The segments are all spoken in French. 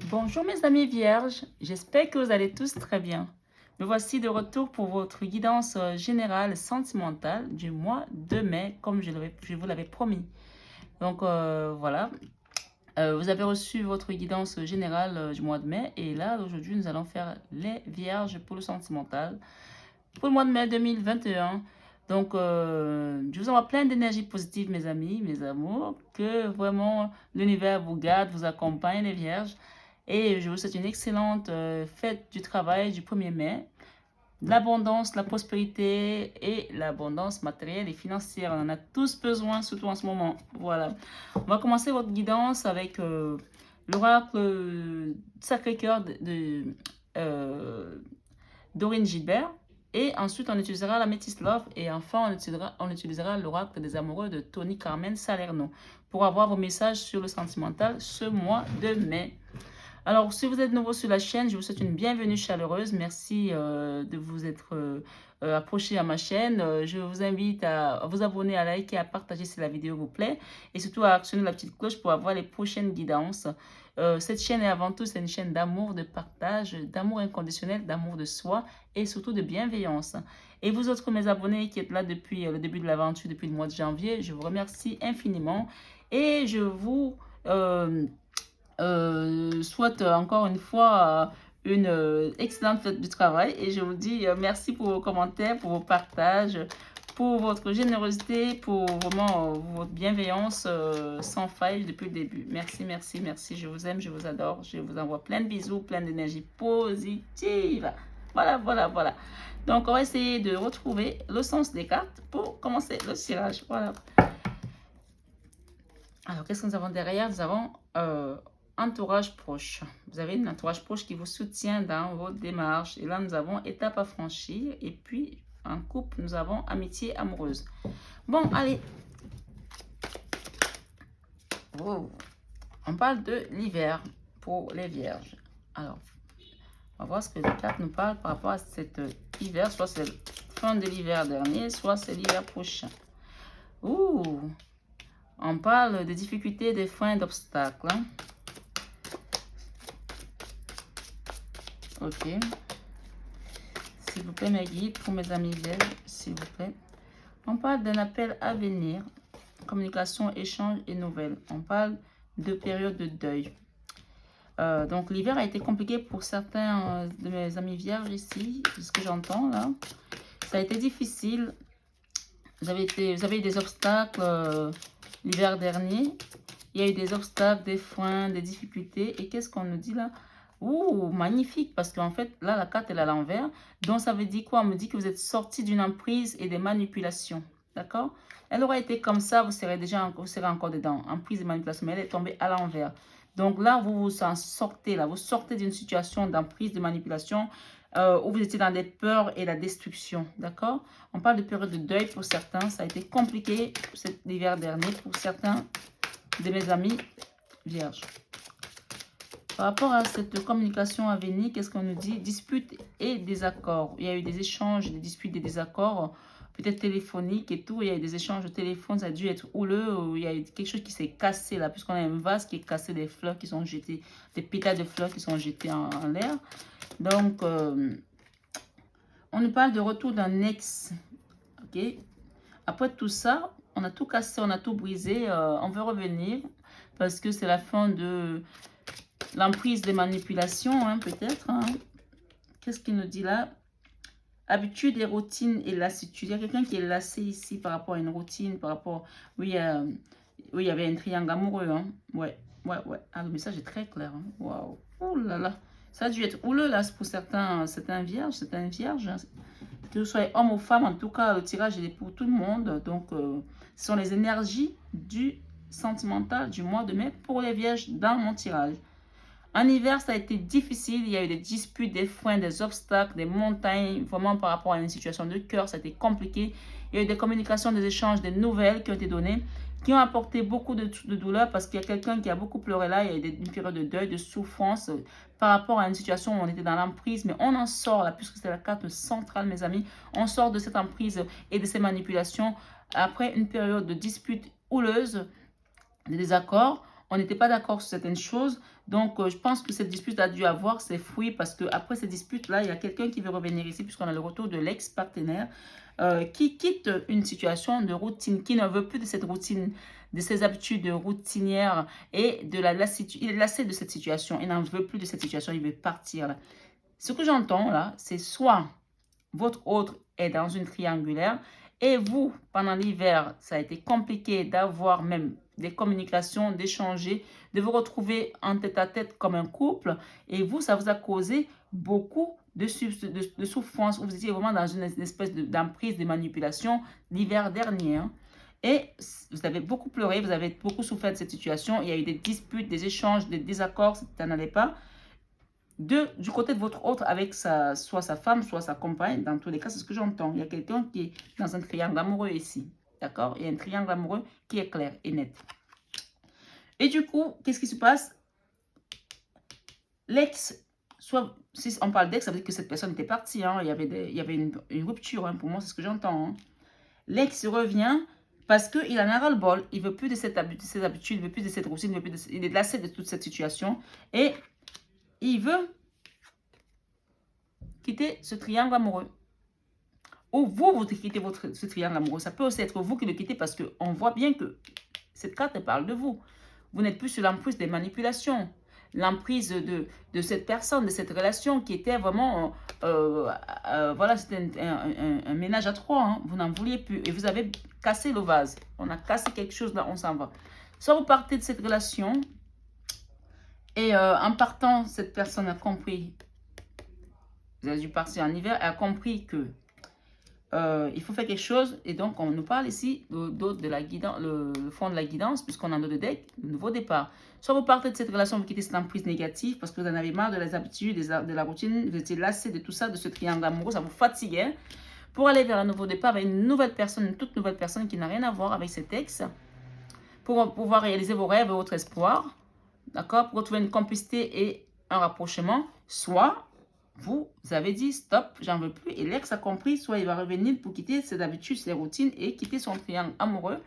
Bonjour mes amis vierges, j'espère que vous allez tous très bien. Me voici de retour pour votre guidance générale sentimentale du mois de mai, comme je vous l'avais promis. Donc voilà, vous avez reçu votre guidance générale du mois de mai et là aujourd'hui nous allons faire les vierges pour le sentimental pour le mois de mai 2021. Donc je vous envoie plein d'énergie positive mes amis, mes amours, que vraiment l'univers vous garde, vous accompagne les vierges. Et je vous souhaite une excellente fête du travail du 1er mai. L'abondance, la prospérité et l'abondance matérielle et financière. On en a tous besoin, surtout en ce moment. Voilà. On va commencer votre guidance avec l'oracle Sacré-Cœur d'Aurine Gilbert. Et ensuite, on utilisera la Métis Love. Et enfin, on utilisera l'oracle des amoureux de Tony Carmen Salerno pour avoir vos messages sur le sentimental ce mois de mai. Alors, si vous êtes nouveau sur la chaîne, je vous souhaite une bienvenue chaleureuse. Merci de vous être approché à ma chaîne. Je vous invite à vous abonner, à liker, à partager si la vidéo vous plaît. Et surtout à actionner la petite cloche pour avoir les prochaines guidances. Cette chaîne est avant tout, c'est une chaîne d'amour, de partage, d'amour inconditionnel, d'amour de soi et surtout de bienveillance. Et vous autres, mes abonnés qui êtes là depuis le début de l'aventure, depuis le mois de janvier, je vous remercie infiniment. Et je vous... souhaite encore une fois une excellente fête du travail et je vous dis merci pour vos commentaires, pour vos partages, pour votre générosité, pour vraiment votre bienveillance sans faille depuis le début. Merci, merci, merci. Je vous aime, je vous adore. Je vous envoie plein de bisous, plein d'énergie positive. Voilà, voilà, voilà. Donc, on va essayer de retrouver le sens des cartes pour commencer le tirage. Voilà. Alors, qu'est-ce que nous avons derrière? Nous avons entourage proche. Vous avez un entourage proche qui vous soutient dans votre démarche. Et là, nous avons étape à franchir. Et puis, en couple, nous avons amitié amoureuse. Bon, allez. Oh. On parle de l'hiver pour les vierges. Alors, on va voir ce que les cartes nous parlent par rapport à cet hiver. Soit c'est la fin de l'hiver dernier, soit c'est l'hiver prochain. Ouh. On parle de difficultés, des freins, d'obstacles. Hein. Ok. S'il vous plaît, mes guides, pour mes amis vierges, s'il vous plaît. On parle d'un appel à venir, communication, échange et nouvelles. On parle de période de deuil. Donc, l'hiver a été compliqué pour certains de mes amis vierges ici, de ce que j'entends là. Ça a été difficile. Vous avez eu des obstacles l'hiver dernier. Il y a eu des obstacles, des freins, des difficultés. Et qu'est-ce qu'on nous dit là? Ouh, magnifique, parce qu'en fait, là, la carte est à l'envers. Donc, ça veut dire quoi? On me dit que vous êtes sorti d'une emprise et des manipulations. D'accord? Elle aurait été comme ça, vous serez encore dedans. Emprise et manipulation, mais elle est tombée à l'envers. Donc là, vous vous en sortez, là. Vous sortez d'une situation d'emprise, de manipulation, où vous étiez dans des peurs et la destruction. D'accord? On parle de période de deuil pour certains. Ça a été compliqué l'hiver dernier pour certains de mes amis vierges. Par rapport à cette communication à venir, qu'est-ce qu'on nous dit? Disputes et désaccords. Il y a eu des échanges, des disputes, des désaccords, peut-être téléphoniques et tout. Il y a eu des échanges de téléphone, ça a dû être houleux. Il y a eu quelque chose qui s'est cassé là, puisqu'on a un vase qui est cassé, des fleurs qui sont jetées, des pétales de fleurs qui sont jetés en l'air. Donc, on nous parle de retour d'un ex. Ok. Après tout ça, on a tout cassé, on a tout brisé. On veut revenir parce que c'est la fin de l'emprise des manipulations, hein, peut-être. Hein. Qu'est-ce qu'il nous dit là? Habitude et routine et lassitude. Il y a quelqu'un qui est lassé ici par rapport à une routine, par rapport... Oui, oui, il y avait un triangle amoureux. Hein. Ouais, ouais, ouais. Ah, le message est très clair. Hein. Waouh. Oh là là. Ça a dû être houleux là pour certains vierges, certaines vierges. Hein. Que ce soit homme ou femme, en tout cas, le tirage est pour tout le monde. Donc, ce sont les énergies du sentimental du mois de mai pour les vierges dans mon tirage. En hiver, ça a été difficile. Il y a eu des disputes, des freins, des obstacles, des montagnes. Vraiment, par rapport à une situation de cœur, ça a été compliqué. Il y a eu des communications, des échanges, des nouvelles qui ont été données, qui ont apporté beaucoup de douleur parce qu'il y a quelqu'un qui a beaucoup pleuré là. Il y a eu une période de deuil, de souffrance par rapport à une situation où on était dans l'emprise. Mais on en sort là, puisque c'est la carte centrale, mes amis. On sort de cette emprise et de ces manipulations après une période de disputes houleuses, de désaccords. On n'était pas d'accord sur certaines choses. Donc, je pense que cette dispute a dû avoir ses fruits parce qu'après cette dispute-là, il y a quelqu'un qui veut revenir ici puisqu'on a le retour de l'ex-partenaire qui quitte une situation de routine, qui ne veut plus de cette routine, de ses habitudes routinières et de la lassitude. Il est lassé de cette situation. Il n'en veut plus de cette situation. Il veut partir là. Ce que j'entends là, c'est soit votre autre est dans une triangulaire et vous, pendant l'hiver, ça a été compliqué d'avoir même des communications, d'échanger, de vous retrouver en tête-à-tête comme un couple. Et vous, ça vous a causé beaucoup de souffrance. Vous étiez vraiment dans une espèce d'emprise, de manipulation l'hiver dernier. Hein. Et vous avez beaucoup pleuré, vous avez beaucoup souffert de cette situation. Il y a eu des disputes, des échanges, des désaccords, ça n'allait pas. Du côté de votre autre avec soit sa femme, soit sa compagne, dans tous les cas, c'est ce que j'entends. Il y a quelqu'un qui est dans un triangle amoureux ici. D'accord? Il y a un triangle amoureux qui est clair et net. Et du coup, qu'est-ce qui se passe? L'ex, soit si on parle d'ex, ça veut dire que cette personne était partie. Hein, il y avait une rupture, hein, pour moi, c'est ce que j'entends. Hein. L'ex revient parce qu'il en a ras-le-bol. Il ne veut plus de ses habitudes, il ne veut plus de cette routine, il est lassé de toute cette situation. Et il veut quitter ce triangle amoureux. Ou vous quittez ce triangle amoureux. Ça peut aussi être vous qui le quittez parce qu'on voit bien que cette carte parle de vous. Vous n'êtes plus sur l'emprise des manipulations. L'emprise de cette personne, de cette relation qui était vraiment... voilà, c'était un ménage à trois. Hein. Vous n'en vouliez plus. Et vous avez cassé le vase. On a cassé quelque chose là, on s'en va. Soit vous partez de cette relation et en partant, cette personne a compris... Vous avez dû partir en hiver, elle a compris que il faut faire quelque chose. Et donc, on nous parle ici de la guidance, le fond de la guidance, puisqu'on a notre deck, le nouveau départ. Soit vous partez de cette relation, vous quittez cette emprise négative parce que vous en avez marre de les habitudes, de la routine, vous étiez lassé de tout ça, de ce triangle amoureux, ça vous fatiguait. Pour aller vers un nouveau départ avec une nouvelle personne, une toute nouvelle personne qui n'a rien à voir avec cet ex, pour pouvoir réaliser vos rêves et votre espoir, d'accord, pour retrouver une complicité et un rapprochement, soit vous avez dit stop, j'en veux plus. Et l'ex a compris, soit il va revenir pour quitter ses habitudes, ses routines et quitter son triangle amoureux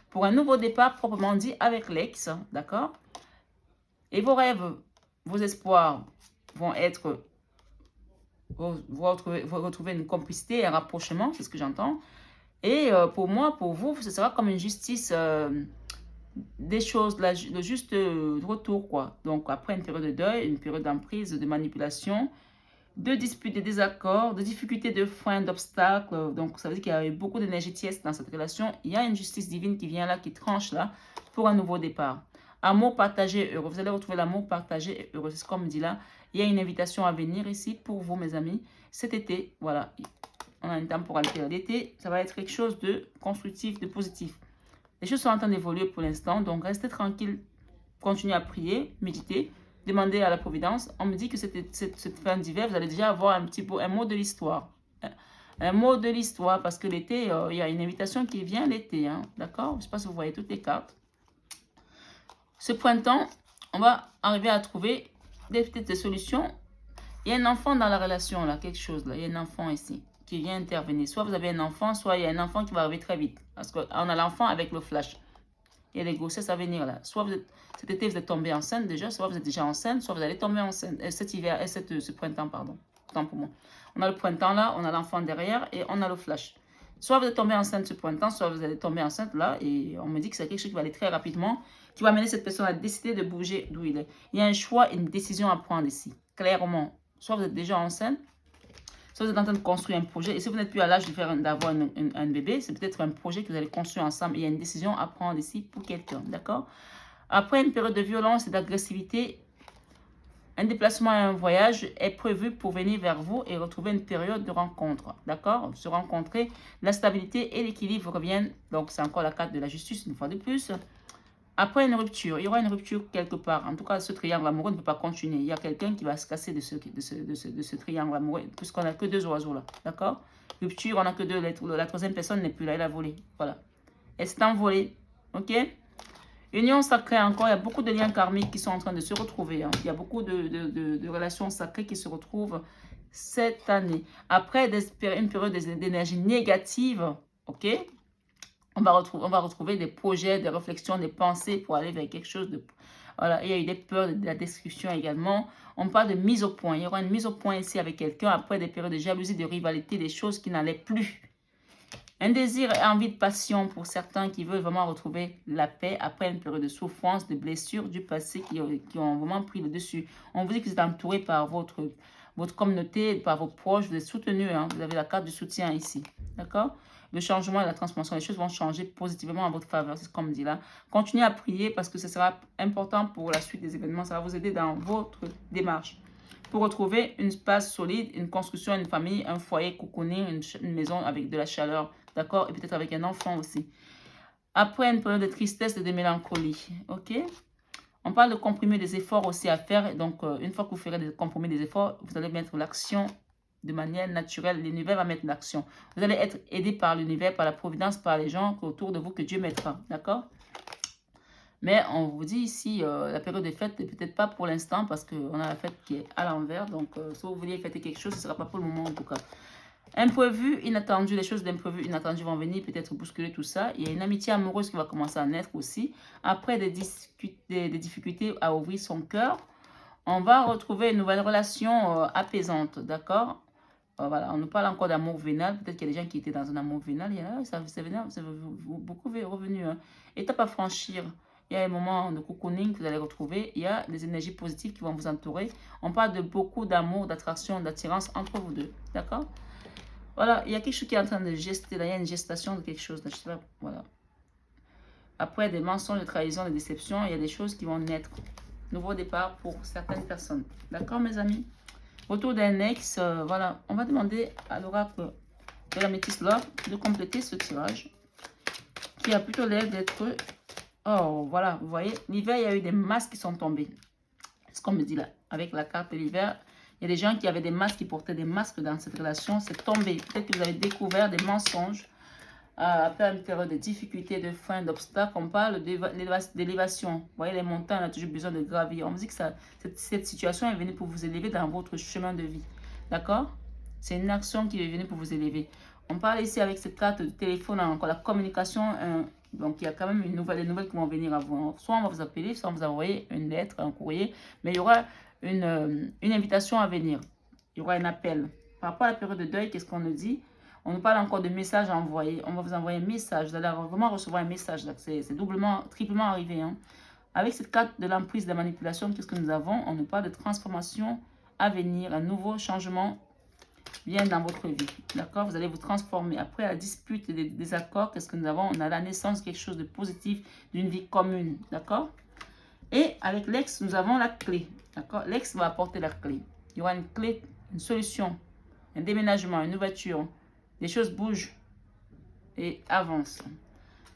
pour un nouveau départ proprement dit avec l'ex, d'accord? Et vos rêves, vos espoirs vont être, vous retrouver une complicité, un rapprochement, c'est ce que j'entends. Et pour moi, pour vous, ce sera comme une justice des choses, le juste retour, quoi. Donc après une période de deuil, une période d'emprise, de manipulation, de disputes, de désaccords, de difficultés, de freins, d'obstacles. Donc, ça veut dire qu'il y a eu beaucoup d'énergie tiède dans cette relation. Il y a une justice divine qui vient là, qui tranche là, pour un nouveau départ. Amour partagé heureux. Vous allez retrouver l'amour partagé et heureux. C'est ce qu'on me dit là. Il y a une invitation à venir ici pour vous, mes amis. Cet été, voilà, on a une temporalité. L'été, ça va être quelque chose de constructif, de positif. Les choses sont en train d'évoluer pour l'instant. Donc, restez tranquille. Continuez à prier, méditer. Demandez à la Providence. On me dit que cette fin d'hiver, vous allez déjà avoir un mot de l'histoire. Un mot de l'histoire, parce que l'été, il y a une invitation qui vient l'été. Hein, d'accord? Je ne sais pas si vous voyez toutes les cartes. Ce printemps, on va arriver à trouver des petites solutions. Il y a un enfant dans la relation, là, quelque chose. Là. Il y a un enfant ici qui vient intervenir. Soit vous avez un enfant, soit il y a un enfant qui va arriver très vite. Parce qu'on a l'enfant avec le flash. Il y a des grossesses à venir là. Soit cet été, vous êtes tombé enceinte déjà, soit vous êtes déjà enceinte, soit vous allez tomber enceinte. Cet hiver, ce printemps, pardon. Autant pour moi. On a le printemps là, on a l'enfant derrière et on a le flash. Soit vous êtes tombé enceinte ce printemps, soit vous allez tomber enceinte là. Et on me dit que c'est quelque chose qui va aller très rapidement, qui va amener cette personne à décider de bouger d'où il est. Il y a un choix, une décision à prendre ici. Clairement. Soit vous êtes déjà enceinte, soit vous êtes en train de construire un projet. Et si vous n'êtes plus à l'âge d'avoir un bébé, c'est peut-être un projet que vous allez construire ensemble. Il y a une décision à prendre ici pour quelqu'un, d'accord? Après une période de violence et d'agressivité, un déplacement et un voyage est prévu pour venir vers vous et retrouver une période de rencontre, d'accord? Se rencontrer, la stabilité et l'équilibre reviennent. Donc, c'est encore la carte de la justice, une fois de plus. Après une rupture, il y aura une rupture quelque part. En tout cas, ce triangle amoureux ne peut pas continuer. Il y a quelqu'un qui va se casser de ce triangle amoureux, puisqu'on n'a que deux oiseaux là. D'accord? Rupture, on n'a que deux. La troisième personne n'est plus là, elle a volé. Voilà. Elle s'est envolée. Ok? Union sacrée encore. Il y a beaucoup de liens karmiques qui sont en train de se retrouver. Hein. Il y a beaucoup de relations sacrées qui se retrouvent cette année. Après une période d'énergie négative, ok? On va retrouver des projets, des réflexions, des pensées pour aller vers quelque chose de... Voilà, il y a eu des peurs, de la destruction également. On parle de mise au point. Il y aura une mise au point ici avec quelqu'un après des périodes de jalousie, de rivalité, des choses qui n'allaient plus. Un désir et envie de passion pour certains qui veulent vraiment retrouver la paix après une période de souffrance, de blessures du passé qui ont vraiment pris le dessus. On vous dit que vous êtes entouré par votre communauté, par vos proches, vous êtes soutenu, hein, vous avez la carte du soutien ici, d'accord? Le changement et la transformation, les choses vont changer positivement en votre faveur, c'est ce qu'on me dit là. Continuez à prier parce que ce sera important pour la suite des événements, ça va vous aider dans votre démarche. Pour retrouver une base solide, une construction, une famille, un foyer cocooné, une maison avec de la chaleur, d'accord? Et peut-être avec un enfant aussi. Après une période de tristesse et de mélancolie, ok? On parle de comprimer des efforts aussi à faire. Donc, une fois que vous ferez comprimer des efforts, vous allez mettre l'action de manière naturelle. L'univers va mettre l'action. Vous allez être aidé par l'univers, par la providence, par les gens autour de vous que Dieu mettra, d'accord? Mais on vous dit ici, la période des fêtes n'est peut-être pas pour l'instant parce qu'on a la fête qui est à l'envers. Donc, si vous vouliez fêter quelque chose, ce ne sera pas pour le moment en tout cas. Imprévu, inattendu, les choses d'imprévu, inattendu vont venir peut-être bousculer tout ça. Il y a une amitié amoureuse qui va commencer à naître aussi. Après des difficultés à ouvrir son cœur, on va retrouver une nouvelle relation apaisante, d'accord? Voilà, on nous parle encore d'amour vénal. Peut-être qu'il y a des gens qui étaient dans un amour vénal. Ça beaucoup revenu. Hein. Étape à franchir. Il y a un moment de cocooning que vous allez retrouver. Il y a des énergies positives qui vont vous entourer. On parle de beaucoup d'amour, d'attraction, d'attirance entre vous deux. D'accord? Voilà, il y a quelque chose qui est en train de gester. Là, il y a une gestation de quelque chose. Là, je sais pas, voilà. Après des mensonges, des trahisons, des déceptions, il y a des choses qui vont naître. Nouveau départ pour certaines personnes. D'accord, mes amis? Autour d'un ex, voilà. On va demander à l'oracle de la Métis Love de compléter ce tirage. Qui a plutôt l'air d'être... Oh, voilà, vous voyez. L'hiver, il y a eu des masques qui sont tombés. C'est ce qu'on me dit là. Avec la carte de l'hiver, il y a des gens qui avaient des masques, qui portaient des masques dans cette relation. C'est tombé. Peut-être que vous avez découvert des mensonges. Après une période de difficultés, de freins, d'obstacles, on parle d'élévation. Vous voyez, les montagnes, on a toujours besoin de gravir. On me dit que cette situation est venue pour vous élever dans votre chemin de vie. D'accord? C'est une action qui est venue pour vous élever. On parle ici avec cette carte de téléphone, encore la communication. Donc, il y a quand même des nouvelles qui vont venir à vous. Soit on va vous appeler, soit on va vous envoyer une lettre, un courrier. Mais il y aura une invitation à venir. Il y aura un appel. Par rapport à la période de deuil, qu'est-ce qu'on nous dit? On nous parle encore de messages à envoyer. On va vous envoyer un message. Vous allez vraiment recevoir un message. C'est doublement, triplement arrivé. Hein. Avec cette carte de l'emprise, de la manipulation, qu'est-ce que nous avons? On nous parle de transformation à venir. Un nouveau changement vient dans votre vie. D'accord? Vous allez vous transformer. Après la dispute et les désaccords, qu'est-ce que nous avons? On a la naissance de quelque chose de positif, d'une vie commune. D'accord? Et avec l'ex, nous avons la clé. D'accord? L'ex va apporter la clé. Il y aura une clé, une solution, un déménagement, une ouverture. Les choses bougent et avancent.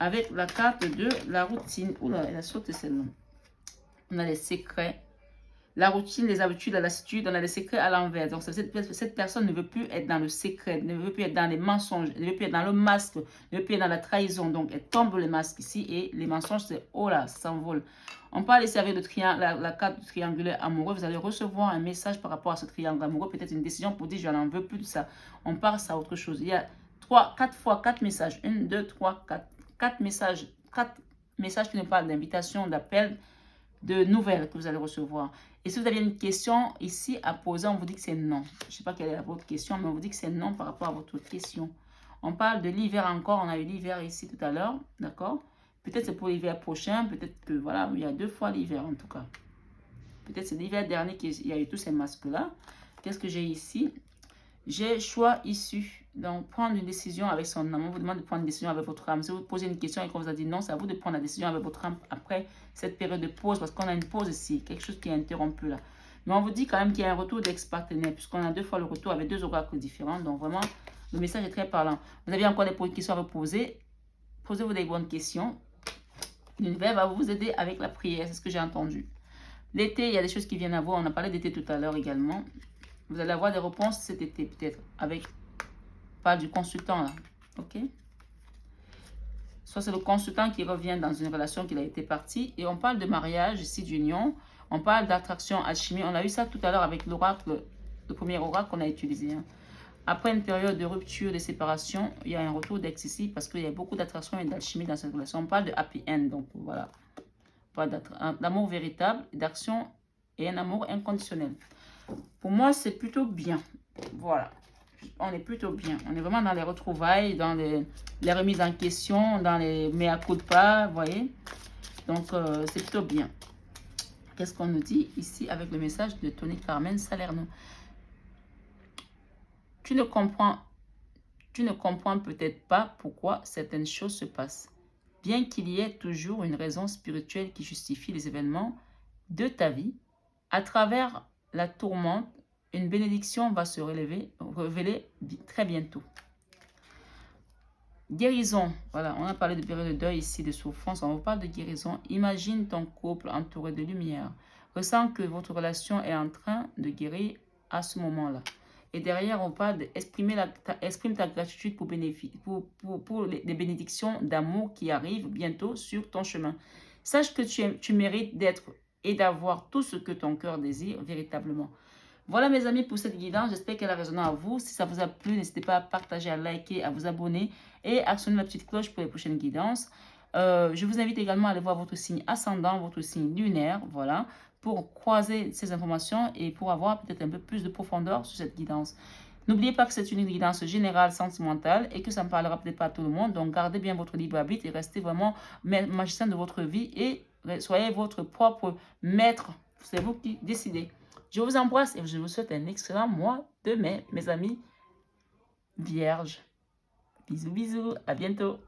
Avec la carte de la routine. Oula, elle a sauté celle-là. On a les secrets. La routine, les habitudes, la lassitude, on a les secrets à l'envers. Donc, cette personne ne veut plus être dans le secret, ne veut plus être dans les mensonges, ne veut plus être dans le masque, ne veut plus être dans la trahison. Donc, elle tombe le masque ici et les mensonges, c'est oh là, ça s'envole. On parle ici avec la carte du triangulaire amoureux. Vous allez recevoir un message par rapport à ce triangle amoureux, peut-être une décision pour dire je n'en veux plus de ça. On passe à autre chose. Il y a 4 messages. 1, 2, 3, 4. 4 messages. 4 messages qui nous parlent d'invitation, d'appel, de nouvelles que vous allez recevoir. Et si vous avez une question ici à poser, on vous dit que c'est non. Je ne sais pas quelle est votre question, mais on vous dit que c'est non par rapport à votre question. On parle de l'hiver encore. On a eu l'hiver ici tout à l'heure. D'accord? Peut-être c'est pour l'hiver prochain. Peut-être que, voilà, il y a 2 fois l'hiver en tout cas. Peut-être c'est l'hiver dernier qu'il y a eu tous ces masques-là. Qu'est-ce que j'ai ici? J'ai choix issu. Donc, prendre une décision avec son âme. On vous demande de prendre une décision avec votre âme. Si vous posez une question et qu'on vous a dit non, c'est à vous de prendre la décision avec votre âme après cette période de pause. Parce qu'on a une pause ici. Quelque chose qui est interrompu là. Mais on vous dit quand même qu'il y a un retour d'ex-partenaire. Puisqu'on a 2 fois le retour avec 2 oracles différents. Donc, vraiment, le message est très parlant. Vous avez encore des questions à vous poser. Posez-vous des bonnes questions. L'univers va vous aider avec la prière. C'est ce que j'ai entendu. L'été, il y a des choses qui viennent à vous. On a parlé d'été tout à l'heure également. Vous allez avoir des réponses cet été, peut-être, avec, pas du consultant, là, ok? Soit c'est le consultant qui revient dans une relation qu'il a été parti, et on parle de mariage, ici, d'union, on parle d'attraction, alchimie, on a eu ça tout à l'heure avec l'oracle, le premier oracle qu'on a utilisé, hein. Après une période de rupture, de séparation, il y a un retour d'ex ici parce qu'il y a beaucoup d'attraction et d'alchimie dans cette relation. On parle de happy end, donc voilà. Pas d'amour véritable, d'action et un amour inconditionnel. Pour moi, c'est plutôt bien. Voilà. On est plutôt bien. On est vraiment dans les retrouvailles, dans les remises en question, dans les mea culpa, vous voyez. Donc, c'est plutôt bien. Qu'est-ce qu'on nous dit ici avec le message de Tony Carmen Salerno? Tu ne comprends peut-être pas pourquoi certaines choses se passent. Bien qu'il y ait toujours une raison spirituelle qui justifie les événements de ta vie, à travers la tourmente, une bénédiction va se révéler très bientôt. Guérison. Voilà, on a parlé de période de deuil ici, de souffrance. On vous parle de guérison. Imagine ton couple entouré de lumière. Ressens que votre relation est en train de guérir à ce moment-là. Et derrière, on parle d'exprimer exprime ta gratitude pour les bénédictions d'amour qui arrivent bientôt sur ton chemin. Sache que tu mérites d'être et d'avoir tout ce que ton cœur désire véritablement. Voilà mes amis pour cette guidance, j'espère qu'elle a résonné à vous. Si ça vous a plu, n'hésitez pas à partager, à liker, à vous abonner et à actionner la petite cloche pour les prochaines guidances. Je vous invite également à aller voir votre signe ascendant, votre signe lunaire, voilà, pour croiser ces informations et pour avoir peut-être un peu plus de profondeur sur cette guidance. N'oubliez pas que c'est une guidance générale, sentimentale et que ça ne parlera peut-être pas à tout le monde. Donc gardez bien votre libre arbitre et restez vraiment magicien de votre vie et soyez votre propre maître. C'est vous qui décidez. Je vous embrasse et je vous souhaite un excellent mois de mai, mes amis vierges. Bisous, bisous, à bientôt.